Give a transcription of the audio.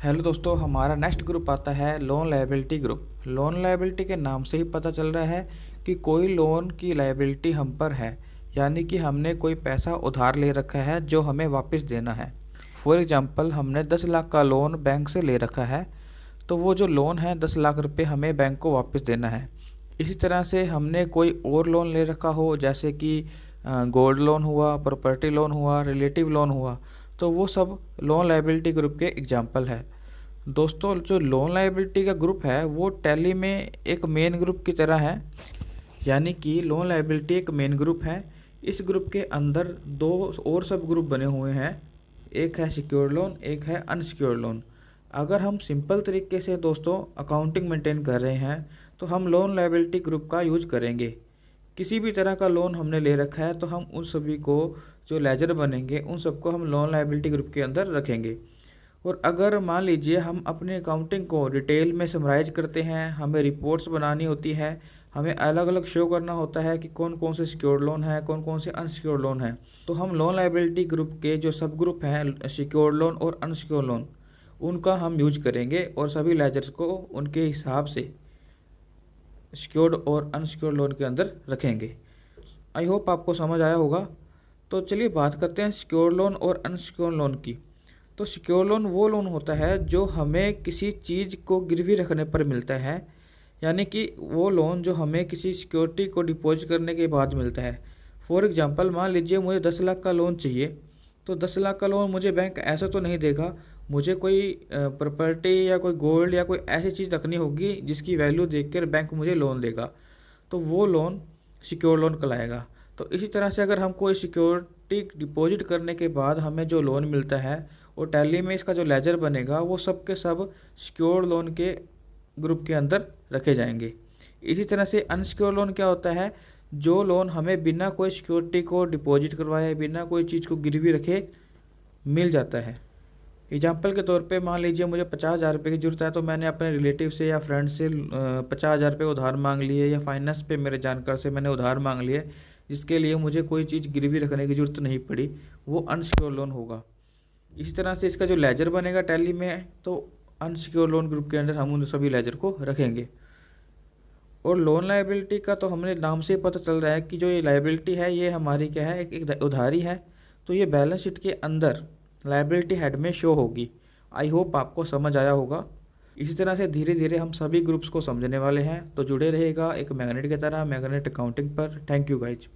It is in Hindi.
हेलो दोस्तों, हमारा नेक्स्ट ग्रुप आता है loan liability group. Loan liability के नाम से ही पता चल रहा है कि कोई लोन की लायबिलिटी हम पर है, यानी कि हमने कोई पैसा उधार ले रखा है जो हमें वापस देना है। फॉर एग्जांपल, हमने 10 लाख का लोन बैंक से ले रखा है, तो वो जो लोन है 10 लाख रुपए हमें बैंक को वापस देना है। इसी तरह से हमने कोई और लोन ले रखा हो, जैसे कि गोल्ड लोन हुआ, प्रॉपर्टी लोन हुआ, रिलेटिव लोन हुआ, तो वो सब लोन लायबिलिटी ग्रुप के एग्जाम्पल है। दोस्तों, जो लोन लायबिलिटी का ग्रुप है वो टैली में एक मेन ग्रुप की तरह है, यानी कि लोन लायबिलिटी एक मेन ग्रुप है। इस ग्रुप के अंदर दो और सब ग्रुप बने हुए हैं, एक है सिक्योर्ड लोन, एक है अनसिक्योर्ड लोन। अगर हम सिंपल तरीके से दोस्तों अकाउंटिंग मेंटेन कर रहे हैं तो हम लोन लायबिलिटी ग्रुप का यूज करेंगे। किसी भी तरह का लोन हमने ले रखा है तो हम उन सभी को, जो लेजर बनेंगे उन सबको हम लोन लायबिलिटी ग्रुप के अंदर रखेंगे। और अगर मान लीजिए हम अपने अकाउंटिंग को डिटेल में समराइज करते हैं, हमें रिपोर्ट्स बनानी होती है, हमें अलग अलग शो करना होता है कि कौन कौन से सिक्योर्ड लोन है, कौन कौन से अनसिक्योर्ड लोन है, तो हम लोन लायबिलिटी ग्रुप के जो सब ग्रुप हैं सिक्योर्ड लोन और अनसिक्योर्ड लोन, उनका हम यूज करेंगे और सभी लेजर्स को उनके हिसाब से सिक्योर्ड और अनसिक्योर्ड लोन के अंदर रखेंगे। आई होप आपको समझ आया होगा। तो चलिए बात करते हैं सिक्योर्ड लोन और अनसिक्योर्ड लोन की। तो सिक्योर लोन वो लोन होता है जो हमें किसी चीज़ को गिरवी रखने पर मिलता है, यानी कि वो लोन जो हमें किसी सिक्योरिटी को डिपॉजिट करने के बाद मिलता है। फॉर एग्जांपल, मान लीजिए मुझे 10 लाख का लोन चाहिए, तो 10 लाख का लोन मुझे बैंक ऐसा तो नहीं देगा, मुझे कोई प्रॉपर्टी या कोई गोल्ड या कोई ऐसी चीज़ रखनी होगी जिसकी वैल्यू देखकर बैंक मुझे लोन देगा, तो वो लोन सिक्योर लोन कहलाएगा। तो इसी तरह से अगर हम कोई सिक्योरिटी डिपॉजिट करने के बाद हमें जो लोन मिलता है और टैली में इसका जो लेजर बनेगा वो सब के सब सिक्योर्ड लोन के ग्रुप के अंदर रखे जाएंगे। इसी तरह से अनसिक्योर्ड लोन क्या होता है, जो लोन हमें बिना कोई सिक्योरिटी को डिपॉजिट करवाए, बिना कोई चीज़ को गिरवी रखे मिल जाता है। एग्जाम्पल के तौर पे मान लीजिए मुझे 50,000 रुपये की ज़रूरत है, तो मैंने अपने रिलेटिव से या फ्रेंड से 50,000 रुपये उधार मांग लिए, या फाइनेंस पे मेरे जानकार से मैंने उधार मांग लिए, जिसके लिए मुझे कोई चीज़ गिरवी रखने की ज़रूरत नहीं पड़ी, वो अनसिक्योर्ड लोन होगा। इसी तरह से इसका जो लेजर बनेगा टैली में, तो अनसिक्योर्ड लोन ग्रुप के अंदर हम उन सभी लेजर को रखेंगे। और लोन लायबिलिटी का तो हमने नाम से पता चल रहा है कि जो ये लायबिलिटी है ये हमारी क्या है, एक उधारी है, तो ये बैलेंस शीट के अंदर लायबिलिटी हेड में शो होगी। आई होप आपको समझ आया होगा। इसी तरह से धीरे धीरे हम सभी ग्रुप्स को समझने वाले हैं, तो जुड़े रहेगा एक मैग्नेट की तरह मैग्नेट अकाउंटिंग पर। Thank you guys.